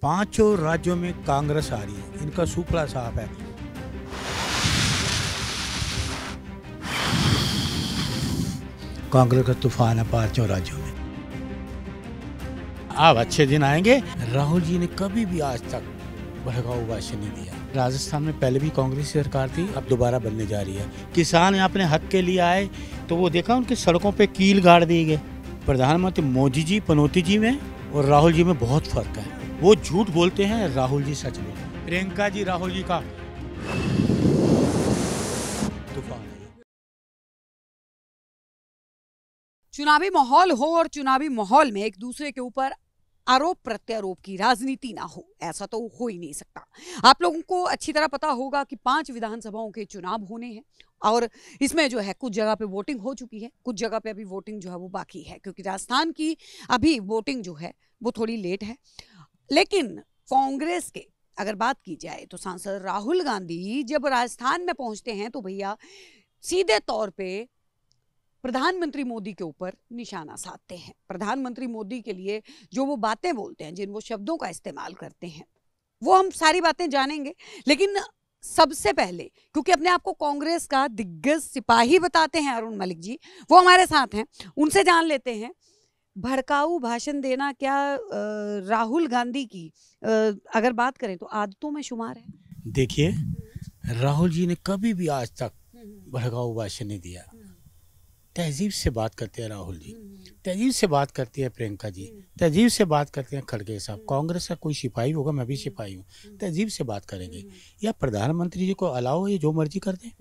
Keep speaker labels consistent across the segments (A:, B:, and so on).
A: पांचों राज्यों में कांग्रेस आ रही है, इनका सूपड़ा साफ है। कांग्रेस का तूफान है पांचों राज्यों में। अब अच्छे दिन आएंगे। राहुल जी ने कभी भी आज तक भड़काऊ भाषण नहीं दिया। राजस्थान में पहले भी कांग्रेस की सरकार थी, अब दोबारा बनने जा रही है। किसान यहाँ अपने हक के लिए आए तो वो देखा उनकी सड़कों पे कील गाड़ दिए गए। प्रधानमंत्री मोदी जी पनौती जी में और राहुल जी में बहुत फर्क है। वो झूठ बोलते हैं, राहुल जी सच बोलते हैं। प्रियंका जी राहुल जी का तूफान है।
B: चुनावी माहौल हो और चुनावी माहौल में एक दूसरे के ऊपर आरोप प्रत्यारोप की राजनीति ना हो, ऐसा तो हो ही नहीं सकता। आप लोगों को अच्छी तरह पता होगा कि 5 विधानसभाओं के चुनाव होने हैं और इसमें जो है कुछ जगह पे वोटिंग हो चुकी है, कुछ जगह पे अभी वोटिंग जो है वो बाकी है, क्योंकि राजस्थान की अभी वोटिंग जो है वो थोड़ी लेट है। लेकिन कांग्रेस के अगर बात की जाए तो सांसद राहुल गांधी जब राजस्थान में पहुंचते हैं तो भैया सीधे तौर पे प्रधानमंत्री मोदी के ऊपर निशाना साधते हैं। प्रधानमंत्री मोदी के लिए जो वो बातें बोलते हैं, जिन वो शब्दों का इस्तेमाल करते हैं, वो हम सारी बातें जानेंगे। लेकिन सबसे पहले, क्योंकि अपने आप को कांग्रेस का दिग्गज सिपाही बताते हैं अरुण मलिक जी, वो हमारे साथ हैं, उनसे जान लेते हैं भड़काऊ भाषण देना क्या राहुल गांधी की अगर बात करें तो आदतों में शुमार है।
A: देखिए, राहुल जी ने कभी भी आज तक भड़काऊ भाषण नहीं दिया। तहजीब से बात करते हैं राहुल जी, तहजीब से बात करती है प्रियंका जी, तहजीब से बात करते हैं खड़गे साहब। कांग्रेस का कोई सिपाही होगा, मैं भी सिपाही हूँ, तहजीब से बात करेंगे। या प्रधानमंत्री जी को अलाउ ये जो मर्जी कर दें,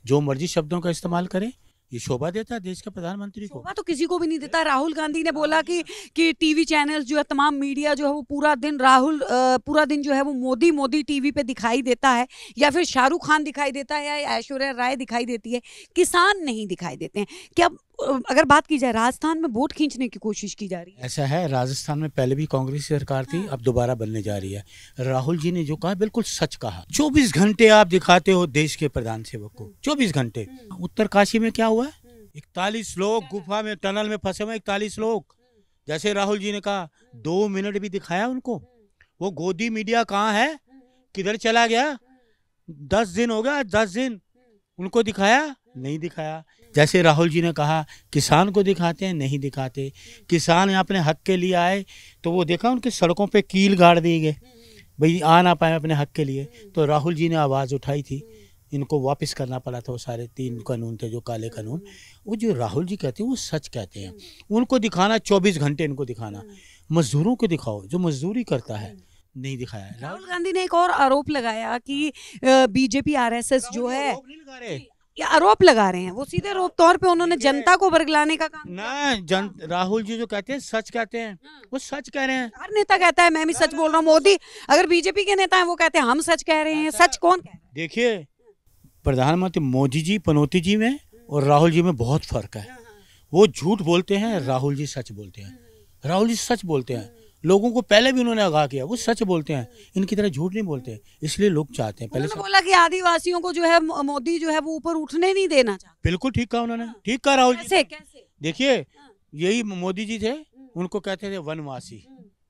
A: जो मर्जी शब्दों का इस्तेमाल करें, ये शोभा देता है देश के प्रधानमंत्री को?
B: शोभा तो किसी को भी नहीं देता। राहुल गांधी ने बोला कि टीवी चैनल्स जो है, तमाम मीडिया जो है वो पूरा दिन जो है वो मोदी मोदी टीवी पे दिखाई देता है, या फिर शाहरुख खान दिखाई देता है, या ऐश्वर्या राय दिखाई देती है, किसान नहीं दिखाई देते हैं। क्या अगर बात की जाए राजस्थान में वोट खींचने की कोशिश की जा रही है?
A: ऐसा है, राजस्थान में पहले भी कांग्रेस की सरकार थी, अब दोबारा बनने जा रही है। राहुल जी ने जो कहा बिल्कुल सच कहा। 24 घंटे आप दिखाते हो देश के प्रधान सेवक को, 24 घंटे। उत्तरकाशी में क्या हुआ? 41 लोग गुफा में, टनल में फंसे हुए 41 लोग। जैसे राहुल जी ने कहा 2 मिनट भी दिखाया उनको? वो गोदी मीडिया कहाँ है, किधर चला गया? 10 दिन हो गया, 10 दिन उनको दिखाया? नहीं दिखाया। जैसे राहुल जी ने कहा किसान को दिखाते हैं, नहीं दिखाते। किसान अपने हक के लिए आए तो वो देखा उनकी सड़कों पे कील गाड़ दिए गए, भाई आ ना पाए अपने हक के लिए। तो राहुल जी ने आवाज़ उठाई थी, इनको वापस करना पड़ा था। वो सारे 3 कानून थे जो काले कानून। वो जो राहुल जी कहते हैं वो सच कहते हैं। उनको दिखाना 24 घंटे, इनको दिखाना। मजदूरों को दिखाओ जो मजदूरी करता है, नहीं दिखाया।
B: राहुल गांधी ने एक और आरोप लगाया कि बीजेपी आरएसएस जो है ये आरोप लगा रहे हैं, वो सीधे आरोप तौर पे उन्होंने जनता को बरगलाने का काम
A: ना। राहुल जी जो कहते हैं सच कहते हैं, वो सच कह रहे हैं।
B: हर नेता कहता है मैं भी सच बोल रहा हूँ। मोदी अगर बीजेपी के नेता हैं वो कहते हैं हम सच कह रहे हैं। सच कौन कह रहा है?
A: देखिए, प्रधानमंत्री मोदी जी पनौती जी में और राहुल जी में बहुत फर्क है। वो झूठ बोलते हैं, राहुल जी सच बोलते हैं। राहुल जी सच बोलते हैं, लोगों को पहले भी उन्होंने आगाह किया, वो सच बोलते हैं, इनकी तरह झूठ नहीं बोलते। इसलिए लोग चाहते हैं। पहले
B: बोला कि आदिवासियों को जो है मोदी जो है वो ऊपर उठने नहीं देना चाहते।
A: बिल्कुल ठीक कहा उन्होंने, ठीक कहा राहुल जी।
B: कैसे?
A: देखिए, यही मोदी जी थे, उनको कहते थे वनवासी।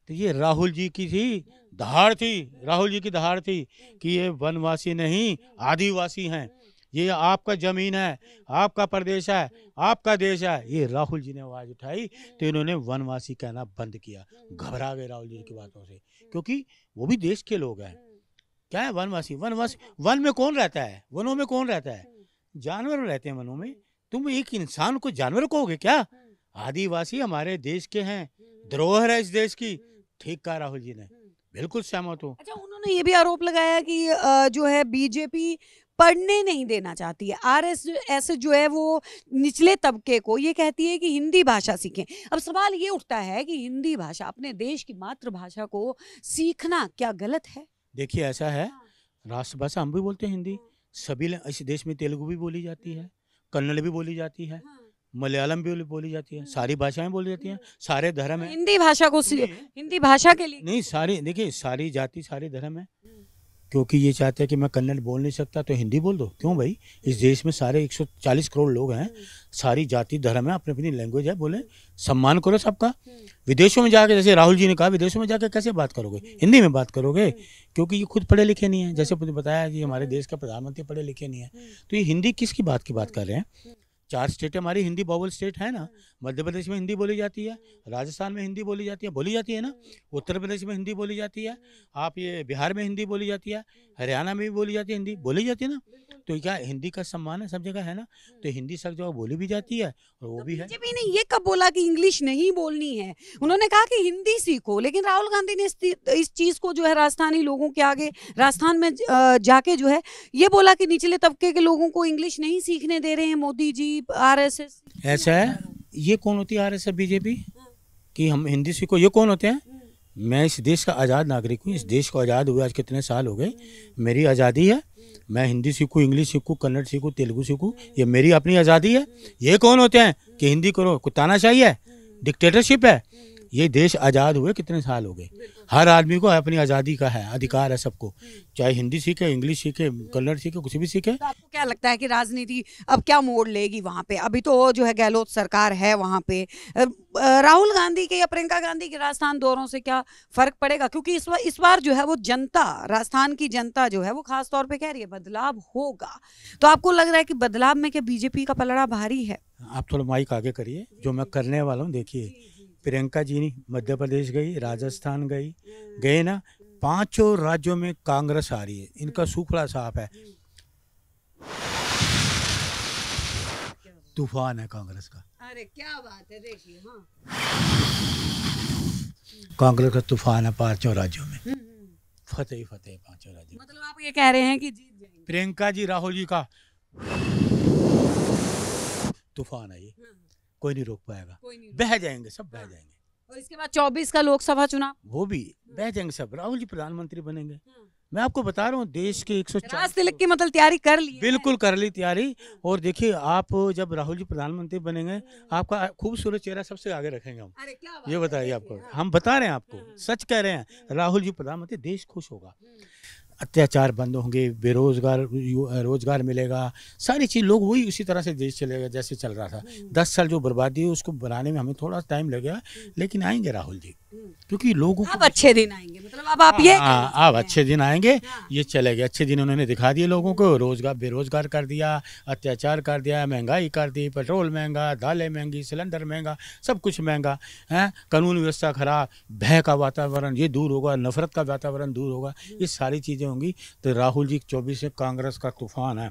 A: तो ये राहुल जी की थी दहाड़, थी राहुल जी की दहाड़ थी कि ये वनवासी नहीं आदिवासी हैं, ये आपका जमीन है, आपका प्रदेश है, आपका देश है। ये राहुल जी ने आवाज उठाई तो इन्होंने वनवासी कहना बंद किया। घबरा गए राहुल जी की बातों से, क्योंकि वो भी देश के लोग हैं। क्या है वनवासी? वनवासी, वन में कौन रहता है? वनों में कौन रहता है? जानवर रहते हैं वनों में। तुम एक इंसान को जानवर कहोगे क्या? आदिवासी हमारे देश के हैं, धरोहर है इस देश की। ठीक कहा राहुल जी ने, बिल्कुल सहमत हूँ।
B: अच्छा, उन्होंने ये भी आरोप लगाया कि जो है बीजेपी पढ़ने नहीं देना चाहती है। आरएसएस जो है वो निचले तबके को ये कहती है कि हिंदी भाषा सीखें। अब सवाल ये उठता है कि हिंदी भाषा, अपने देश की मातृभाषा को सीखना क्या गलत है?
A: देखिए, ऐसा है, राष्ट्रभाषा हम भी बोलते हैं हिंदी। सभी इस देश में तेलुगु भी बोली जाती है, कन्नड़ भी बोली जाती है, मलयालम भी बोली जाती है, सारी भाषाएं बोली जाती हैं, सारे धर्म है।
B: हिंदी भाषा को हिंदी भाषा के लिए
A: नहीं, सारी, देखिए, सारी जाति सारे धर्म है। क्योंकि ये चाहते हैं कि मैं कन्नड़ बोल नहीं सकता तो हिंदी बोल दो। क्यों भाई, इस देश में सारे 140 करोड़ लोग हैं, सारी जाति धर्म है, अपनी अपनी लैंग्वेज है, बोले सम्मान करो सबका। विदेशों में जाके, जैसे राहुल जी ने कहा, विदेशों में जाके कैसे बात करोगे, हिंदी में बात करोगे, क्योंकि ये खुद पढ़े लिखे नहीं है। जैसे मुझे बताया कि हमारे देश का प्रधानमंत्री पढ़े लिखे नहीं है, तो ये हिंदी किसकी बात कर रहे हैं। 4 स्टेट हमारी हिंदी बावल स्टेट है ना। मध्य प्रदेश में हिंदी बोली जाती है, राजस्थान में हिंदी बोली जाती है ना, उत्तर प्रदेश में हिंदी बोली जाती है, आप ये बिहार में हिंदी बोली जाती है, हरियाणा में भी बोली जाती है, हिंदी बोली जाती है ना। तो क्या हिंदी का सम्मान है सब जगह, है ना। तो हिंदी सब जगह बोली भी जाती है और वो भी है।
B: बीजेपी ने ये कब बोला कि इंग्लिश नहीं बोलनी है? उन्होंने कहा कि हिंदी सीखो, लेकिन राहुल गांधी ने इस चीज को जो है राजस्थानी लोगों के आगे, राजस्थान में जाके जो है ये बोला कि निचले तबके के लोगों को इंग्लिश नहीं सीखने दे रहे हैं मोदी जी, आरएसएस।
A: ऐसा है? ये कौन होती है आरएसएस बीजेपी कि हम हिंदी सीखो? ये कौन होते हैं? मैं इस देश का आज़ाद नागरिक हूँ। इस देश को आज़ाद हुए आज कितने साल हो गए, मेरी आज़ादी है। मैं हिंदी सीखूँ, इंग्लिश सीखूँ, कन्नड़ सीखूँ, तेलुगु सीखूँ, ये मेरी अपनी आज़ादी है। ये कौन होते हैं कि हिंदी करो? कुछ तानाशाही है, डिक्टेटरशिप है। ये देश आज़ाद हुए कितने साल हो गए। हर आदमी को अपनी आज़ादी का है, अधिकार है सबको, चाहे हिंदी सीखे, इंग्लिश सीखे, कन्नड़ सीखे, कुछ भी सीखे।
B: तो आपको क्या लगता है कि राजनीति अब क्या मोड़ लेगी वहां पे? अभी तो जो है गहलोत सरकार है वहां पे, राहुल गांधी के या प्रियंका गांधी के राजस्थान दौरों से क्या फर्क पड़ेगा? क्योंकि इस बार जो है वो जनता, राजस्थान की जनता जो है वो खास तौर पे कह रही है बदलाव होगा। तो आपको लग रहा है कि बदलाव में क्या बीजेपी का पलड़ा भारी है?
A: आप थोड़ा माइक आगे करिए, जो मैं करने वाला हूँ। देखिए, प्रियंका जी मध्य प्रदेश गई, राजस्थान गए ना, 5 राज्यों में कांग्रेस आ रही है, इनका सूखड़ा साफ है, तूफान है कांग्रेस का।
B: अरे क्या बात है, देखिए। हाँ,
A: कांग्रेस का तूफान है 5 राज्यों में, फतेह ही फतेह 5 राज्यों।
B: मतलब आप ये कह रहे हैं कि जीत जाएंगे?
A: प्रियंका जी राहुल जी का तूफान है, ये कोई नहीं रोक पाएगा, बह जाएंगे सब, बह जाएंगे।
B: और इसके बाद 24 का लोकसभा चुनाव,
A: वो भी बह जाएंगे सब। राहुल जी प्रधानमंत्री बनेंगे। मैं आपको बता रहा हूँ, देश के 140
B: तिलक की मतलब तैयारी कर ली है?
A: बिल्कुल कर ली तैयारी। और देखिए, आप जब राहुल जी प्रधानमंत्री बनेंगे, आपका खूबसूरत चेहरा सबसे आगे रखेंगे हम।
B: अरे क्या बात
A: ये बताइए आपको, हम बता रहे हैं आपको, सच कह रहे हैं। राहुल जी प्रधानमंत्री, देश खुश होगा, अत्याचार बंद होंगे, रोजगार मिलेगा, सारी चीज, लोग वही उसी तरह से देश चलेगा जैसे चल रहा था। 10 साल जो बर्बादी है उसको बनाने में हमें थोड़ा टाइम लगेगा, लेकिन आएंगे राहुल जी, क्योंकि लोगों
B: को अच्छे दिन आएंगे। मतलब अब आप ये
A: अब अच्छे दिन आएंगे, ये चलेंगे अच्छे दिन। उन्होंने दिखा दिए लोगों को, रोजगार बेरोजगार कर दिया, अत्याचार कर दिया, महंगाई कर दी, पेट्रोल महंगा, दालें महंगी, सिलेंडर महंगा, सब कुछ महंगा है, कानून व्यवस्था खराब, भय का वातावरण ये दूर होगा, नफरत का वातावरण दूर होगा, ये सारी चीजें होंगी। तो राहुल जी 24 से कांग्रेस का तूफान है।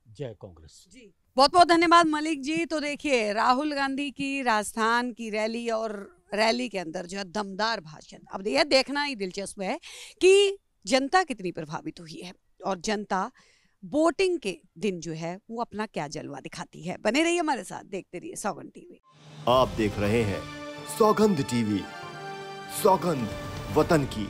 A: जय कांग्रेस जी।
B: बहुत बहुत धन्यवाद मलिक जी। तो देखिए, राहुल गांधी की राजस्थान की रैली, और रैली के अंदर जो है दमदार भाषण। अब यह देखना ही दिलचस्प है कि जनता कितनी प्रभावित हुई है, और जनता वोटिंग के दिन जो है वो अपना क्या जलवा दिखाती है। बने रहिए हमारे साथ, देखते रहिए सौगंध टीवी।
C: आप देख रहे हैं सौगंध टीवी, सौगंध वतन की।